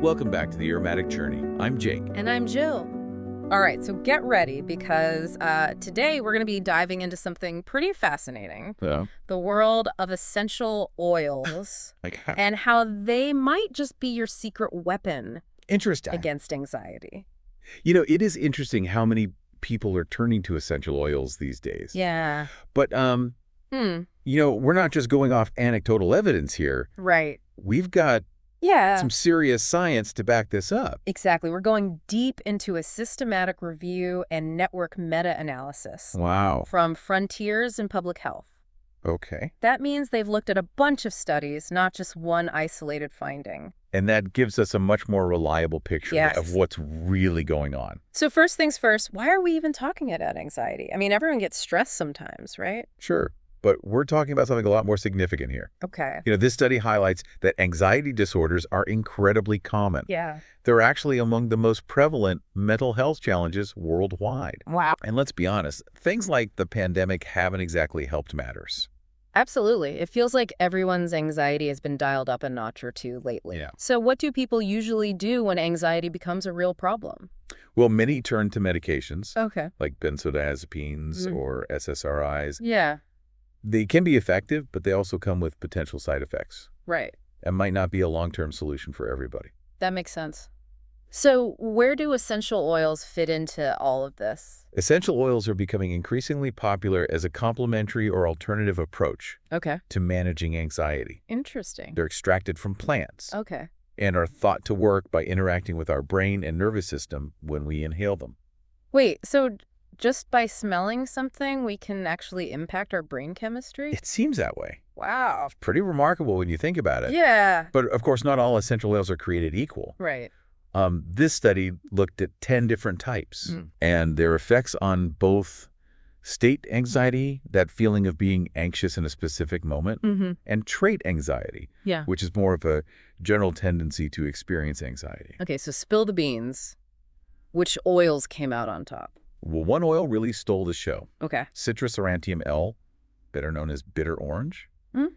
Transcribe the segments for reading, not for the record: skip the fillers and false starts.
Welcome back to the Aromatic Journey. I'm Jake. And I'm Jill. All right, so get ready because today we're going to be diving into something pretty fascinating. Yeah. The world of essential oils Like, and how they might just be your secret weapon interesting. against anxiety. You know, it is interesting how many people are turning to essential oils these days. Yeah. But, we're not just going off anecdotal evidence here. Right. We've got Yeah. some serious science to back this up. Exactly. We're going deep into a systematic review and network meta-analysis Wow. from Frontiers in Public Health. Okay. That means they've looked at a bunch of studies, not just one isolated finding. And that gives us a much more reliable picture Yes. of what's really going on. So first things first, why are we even talking about anxiety? I mean, everyone gets stressed sometimes, right? Sure. But we're talking about something a lot more significant here. Okay. You know, this study highlights that anxiety disorders are incredibly common. Yeah. They're actually among the most prevalent mental health challenges worldwide. Wow. And let's be honest, things like the pandemic haven't exactly helped matters. Absolutely. It feels like everyone's anxiety has been dialed up a notch or two lately. Yeah. So what do people usually do when anxiety becomes a real problem? Well, many turn to medications Okay. like benzodiazepines or SSRIs. Yeah. They can be effective, but they also come with potential side effects Right. and might not be a long-term solution for everybody. That makes sense. So where do essential oils fit into all of this? Essential oils are becoming increasingly popular as a complementary or alternative approach Okay. to managing anxiety. Interesting. They're extracted from plants Okay. and are thought to work by interacting with our brain and nervous system when we inhale them. Wait, so just by smelling something, we can actually impact our brain chemistry? It seems that way. Wow. Pretty remarkable when you think about it. Yeah. But of course, not all essential oils are created equal. Right. This study looked at 10 different types and their effects on both state anxiety, that feeling of being anxious in a specific moment, and trait anxiety, Yeah. which is more of a general tendency to experience anxiety. Okay, so spill the beans. Which oils came out on top? Well, one oil really stole the show. Okay. Citrus aurantium L, better known as bitter orange. Mm.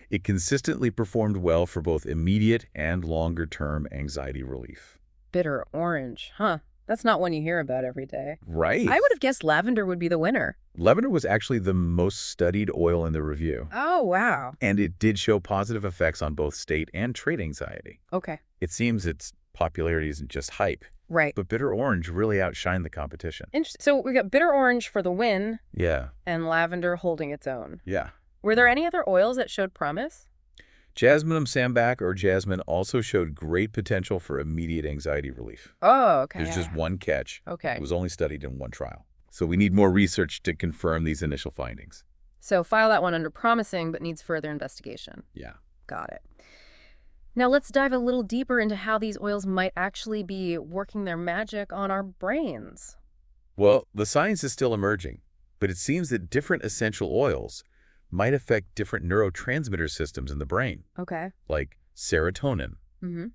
It consistently performed well for both immediate and longer-term anxiety relief. Bitter orange. Huh. That's not one you hear about every day. Right. I would have guessed lavender would be the winner. Lavender was actually the most studied oil in the review. Oh, wow. And it did show positive effects on both state and trait anxiety. Okay. It seems its popularity isn't just hype, Right. but bitter orange really outshined the competition. Interesting. So we got bitter orange for the win Yeah. and lavender holding its own. Yeah. Were there any other oils that showed promise? Jasminum sambac or jasmine also showed great potential for immediate anxiety relief. Oh, okay. There's just one catch. Okay. It was only studied in one trial. So we need more research to confirm these initial findings. So file that one under promising, but needs further investigation. Yeah. Got it. Now let's dive a little deeper into how these oils might actually be working their magic on our brains. Well, the science is still emerging, but it seems that different essential oils might affect different neurotransmitter systems in the brain, Okay. like serotonin,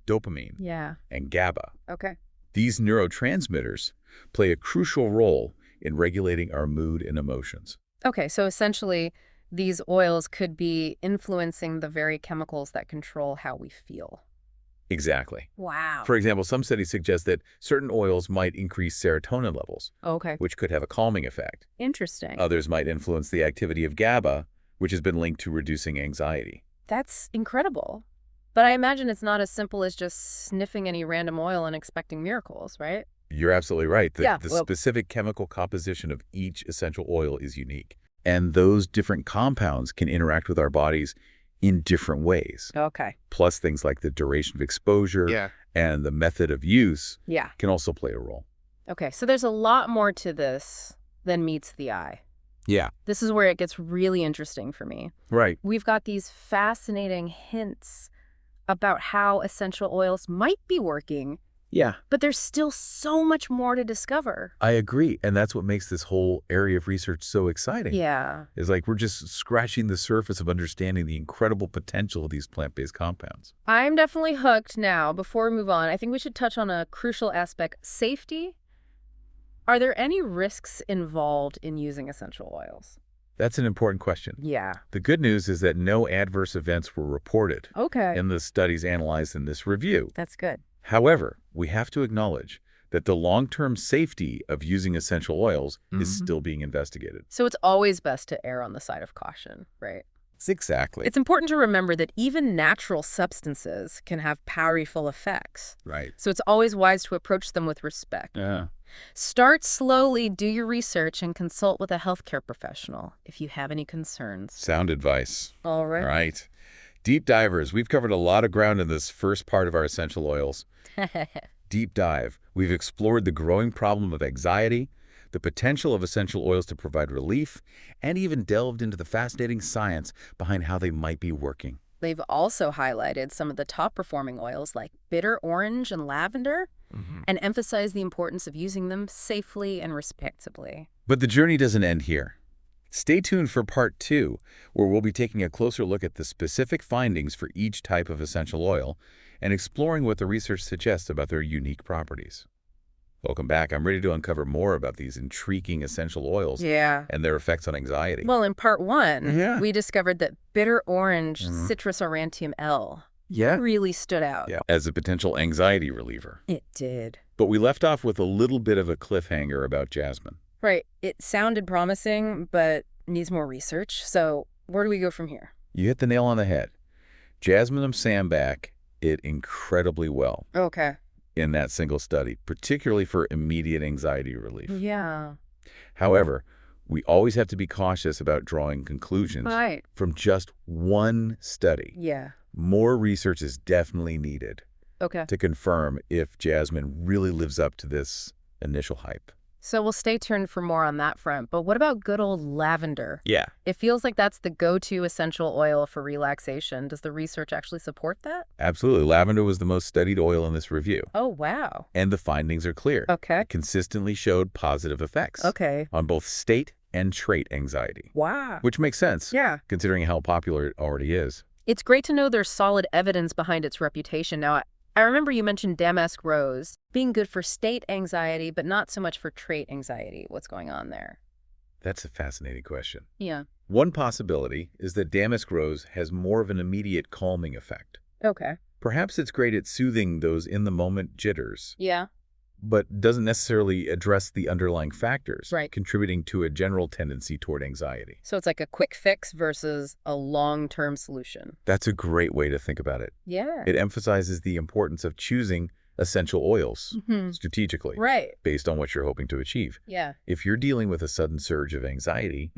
dopamine, Yeah. and GABA. Okay. These neurotransmitters play a crucial role in regulating our mood and emotions. Okay, so essentially, these oils could be influencing the very chemicals that control how we feel. Exactly. Wow. For example, some studies suggest that certain oils might increase serotonin levels, Okay. which could have a calming effect. Interesting. Others might influence the activity of GABA, which has been linked to reducing anxiety. That's incredible. But I imagine it's not as simple as just sniffing any random oil and expecting miracles, right? You're absolutely right. The Well, specific chemical composition of each essential oil is unique. And those different compounds can interact with our bodies in different ways. okay. Plus things like the duration of exposure and the method of use Yeah. can also play a role. Okay, so there's a lot more to this than meets the eye. Yeah. This is where it gets really interesting for me. Right. We've got these fascinating hints about how essential oils might be working, Yeah. but there's still so much more to discover. I agree. And that's what makes this whole area of research so exciting. Yeah. It's like we're just scratching the surface of understanding the incredible potential of these plant-based compounds. I'm definitely hooked now. Before we move on, I think we should touch on a crucial aspect, safety. Are there any risks involved in using essential oils? That's an important question. Yeah. The good news is that no adverse events were reported Okay. in the studies analyzed in this review. That's good. However, we have to acknowledge that the long-term safety of using essential oils is still being investigated. So it's always best to err on the side of caution, right? Exactly. It's important to remember that even natural substances can have powerful effects. Right. So it's always wise to approach them with respect. Yeah. Start slowly, do your research, and consult with a healthcare professional if you have any concerns. Sound advice. All right. All right. Deep divers, we've covered a lot of ground in this first part of our essential oils. Deep dive. We've explored the growing problem of anxiety, the potential of essential oils to provide relief, and even delved into the fascinating science behind how they might be working. They've also highlighted some of the top-performing oils like bitter orange and lavender, and emphasized the importance of using them safely and responsibly. But the journey doesn't end here. Stay tuned for part 2, where we'll be taking a closer look at the specific findings for each type of essential oil and exploring what the research suggests about their unique properties. Welcome back. I'm ready to uncover more about these intriguing essential oils and their effects on anxiety. Well, in part 1, we discovered that bitter orange citrus aurantium L really stood out. As a potential anxiety reliever. It did. But we left off with a little bit of a cliffhanger about jasmine. Right. It sounded promising, but needs more research. So where do we go from here? You hit the nail on the head. Jasmine sambac it incredibly well. Okay. In that single study, particularly for immediate anxiety relief. Yeah. However, we always have to be cautious about drawing conclusions from just one study. Yeah. More research is definitely needed to confirm if jasmine really lives up to this initial hype. So we'll stay tuned for more on that front. But what about good old lavender? Yeah. It feels like that's the go-to essential oil for relaxation. Does the research actually support that? Absolutely. Lavender was the most studied oil in this review. Oh, wow. And the findings are clear. Okay. It consistently showed positive effects on both state and trait anxiety. Wow. Which makes sense, considering how popular it already is. It's great to know there's solid evidence behind its reputation. Now, I remember you mentioned damask rose being good for state anxiety, but not so much for trait anxiety. What's going on there? That's a fascinating question. Yeah. One possibility is that damask rose has more of an immediate calming effect. Okay. Perhaps it's great at soothing those in-the-moment jitters. Yeah. But doesn't necessarily address the underlying factors, contributing to a general tendency toward anxiety. So it's like a quick fix versus a long-term solution. That's a great way to think about it. Yeah. It emphasizes the importance of choosing essential oils strategically based on what you're hoping to achieve. Yeah. If you're dealing with a sudden surge of anxiety,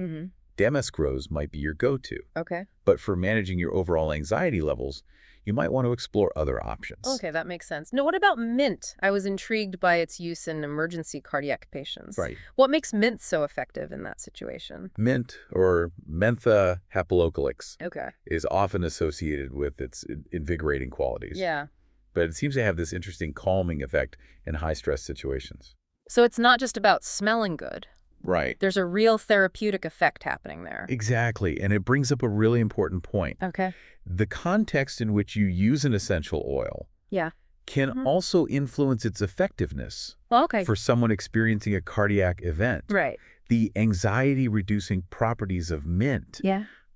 damask rose might be your go-to. Okay. But for managing your overall anxiety levels, you might want to explore other options. Okay, that makes sense. Now, what about mint? I was intrigued by its use in emergency cardiac patients. Right. What makes mint so effective in that situation? Mint, or Mentha haplocalyx, Okay. is often associated with its invigorating qualities. Yeah. But it seems to have this interesting calming effect in high-stress situations. So it's not just about smelling good. Right. There's a real therapeutic effect happening there. Exactly. And it brings up a really important point. Okay. The context in which you use an essential oil can also influence its effectiveness for someone experiencing a cardiac event. Right. The anxiety-reducing properties of mint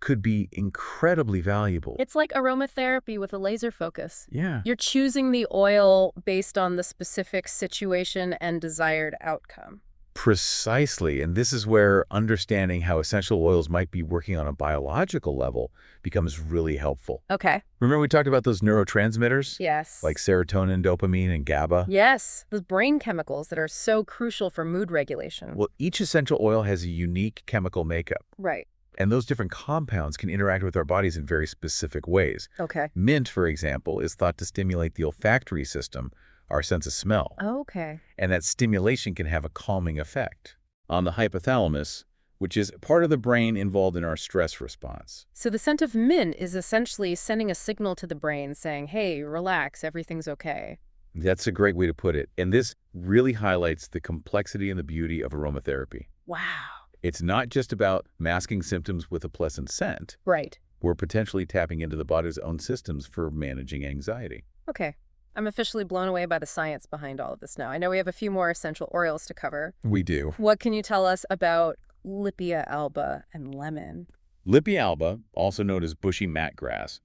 could be incredibly valuable. It's like aromatherapy with a laser focus. Yeah. You're choosing the oil based on the specific situation and desired outcome. Precisely, and this is where understanding how essential oils might be working on a biological level becomes really helpful. Okay. Remember we talked about those neurotransmitters? Yes. Like serotonin, dopamine, and GABA? Yes, those brain chemicals that are so crucial for mood regulation. Well, each essential oil has a unique chemical makeup. Right. And those different compounds can interact with our bodies in very specific ways. Okay. Mint, for example, is thought to stimulate the olfactory system, our sense of smell. Okay. And that stimulation can have a calming effect on the hypothalamus, which is part of the brain involved in our stress response. So the scent of mint is essentially sending a signal to the brain saying, hey, relax, everything's okay. That's a great way to put it. And this really highlights the complexity and the beauty of aromatherapy. Wow. It's not just about masking symptoms with a pleasant scent. Right. We're potentially tapping into the body's own systems for managing anxiety. Okay. I'm officially blown away by the science behind all of this now. I know we have a few more essential oils to cover. We do. What can you tell us about Lipia alba and lemon? Lipia alba, also known as bushy mat grass,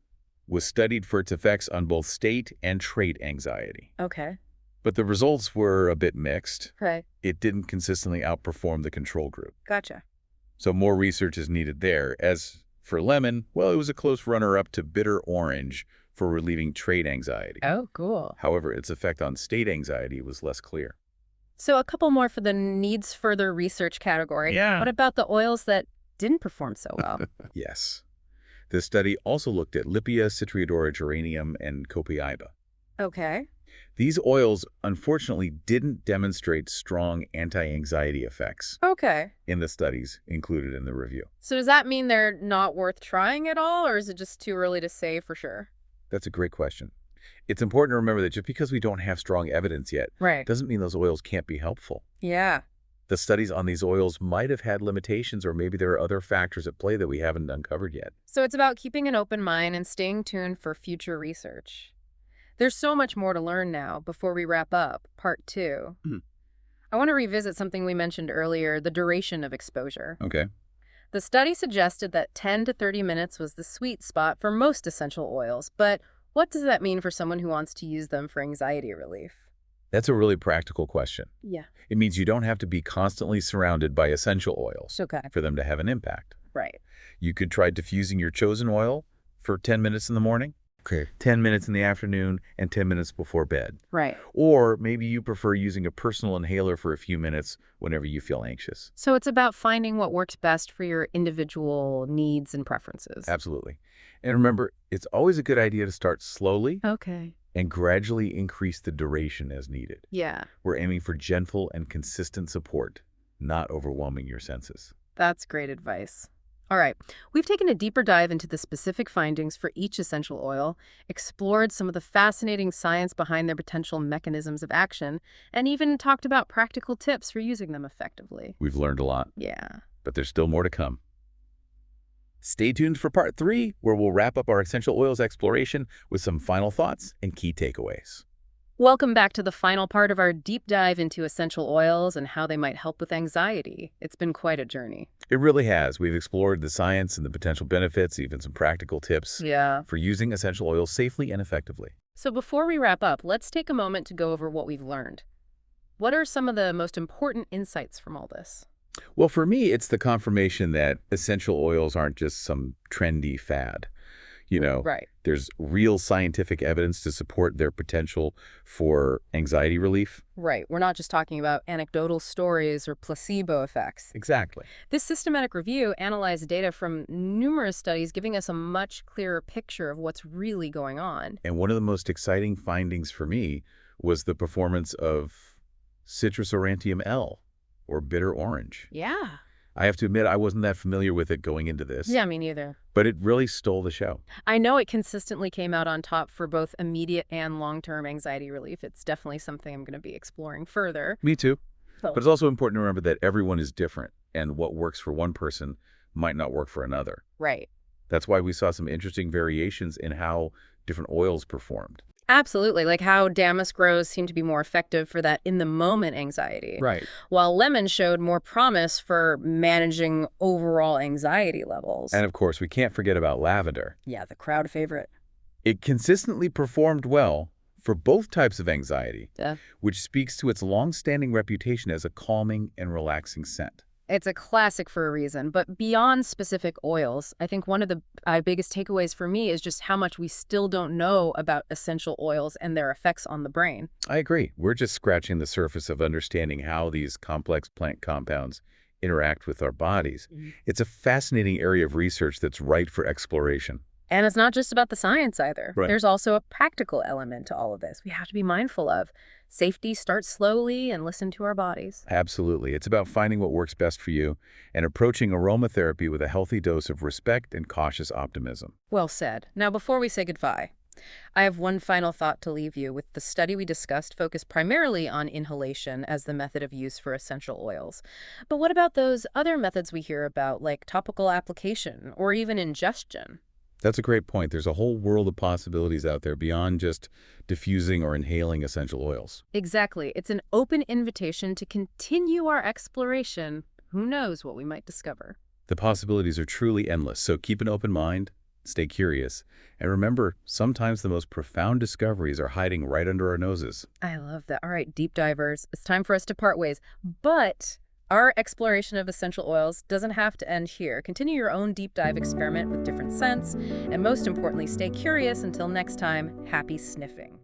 was studied for its effects on both state and trait anxiety. Okay. But the results were a bit mixed. Right. It didn't consistently outperform the control group. Gotcha. So more research is needed there. As for lemon, well, it was a close runner-up to bitter orange for relieving trait anxiety. Oh, cool. However, its effect on state anxiety was less clear. So a couple more for the needs further research category. Yeah. What about the oils that didn't perform so well? Yes. This study also looked at Lipia, Citriodora, geranium, and Copaiba. Okay. These oils, unfortunately, didn't demonstrate strong anti-anxiety effects Okay. in the studies included in the review. So does that mean they're not worth trying at all, or is it just too early to say for sure? That's a great question. It's important to remember that just because we don't have strong evidence yet, Right. doesn't mean those oils can't be helpful. Yeah. The studies on these oils might have had limitations, or maybe there are other factors at play that we haven't uncovered yet. So it's about keeping an open mind and staying tuned for future research. There's so much more to learn now before we wrap up part 2. Mhm. I want to revisit something we mentioned earlier, the duration of exposure. Okay. The study suggested that 10 to 30 minutes was the sweet spot for most essential oils, but what does that mean for someone who wants to use them for anxiety relief? That's a really practical question. Yeah. It means you don't have to be constantly surrounded by essential oils Okay. for them to have an impact. Right. You could try diffusing your chosen oil for 10 minutes in the morning, 10 minutes in the afternoon, and 10 minutes before bed. Right. Or maybe you prefer using a personal inhaler for a few minutes whenever you feel anxious. So it's about finding what works best for your individual needs and preferences. Absolutely. And remember, it's always a good idea to start slowly Okay. and gradually increase the duration as needed. Yeah. We're aiming for gentle and consistent support, not overwhelming your senses. That's great advice. All right, we've taken a deeper dive into the specific findings for each essential oil, explored some of the fascinating science behind their potential mechanisms of action, and even talked about practical tips for using them effectively. We've learned a lot, Yeah. but there's still more to come. Stay tuned for part 3, where we'll wrap up our essential oils exploration with some final thoughts and key takeaways. Welcome back to the final part of our deep dive into essential oils and how they might help with anxiety. It's been quite a journey. It really has. We've explored the science and the potential benefits, even some practical tips Yeah. for using essential oils safely and effectively. So before we wrap up, let's take a moment to go over what we've learned. What are some of the most important insights from all this? Well, for me, it's the confirmation that essential oils aren't just some trendy fad. Right. There's real scientific evidence to support their potential for anxiety relief. Right. We're not just talking about anecdotal stories or placebo effects. Exactly. This systematic review analyzed data from numerous studies, giving us a much clearer picture of what's really going on. And one of the most exciting findings for me was the performance of Citrus aurantium L, or bitter orange. Yeah. I have to admit, I wasn't that familiar with it going into this. Yeah, me neither. But it really stole the show. I know it consistently came out on top for both immediate and long-term anxiety relief. It's definitely something I'm going to be exploring further. Me too. Oh. But it's also important to remember that everyone is different, and what works for one person might not work for another. Right. That's why we saw some interesting variations in how different oils performed. Absolutely, like how damask rose seemed to be more effective for that in-the-moment anxiety. Right. While lemon showed more promise for managing overall anxiety levels. And of course, we can't forget about lavender. Yeah, the crowd favorite. It consistently performed well for both types of anxiety, Yeah. which speaks to its long-standing reputation as a calming and relaxing scent. It's a classic for a reason, but beyond specific oils, I think one of the biggest takeaways for me is just how much we still don't know about essential oils and their effects on the brain. I agree. We're just scratching the surface of understanding how these complex plant compounds interact with our bodies. It's a fascinating area of research that's ripe for exploration. And it's not just about the science either. Right. There's also a practical element to all of this we have to be mindful of. Safety starts slowly and listen to our bodies. Absolutely. It's about finding what works best for you and approaching aromatherapy with a healthy dose of respect and cautious optimism. Well said. Now, before we say goodbye, I have one final thought to leave you with. The study we discussed focused primarily on inhalation as the method of use for essential oils. But what about those other methods we hear about, like topical application or even ingestion? That's a great point. There's a whole world of possibilities out there beyond just diffusing or inhaling essential oils. Exactly. It's an open invitation to continue our exploration. Who knows what we might discover? The possibilities are truly endless, so keep an open mind, stay curious, and remember, sometimes the most profound discoveries are hiding right under our noses. I love that. All right, deep divers, it's time for us to part ways. But our exploration of essential oils doesn't have to end here. Continue your own deep dive experiment with different scents, and most importantly, stay curious. Until next time, happy sniffing.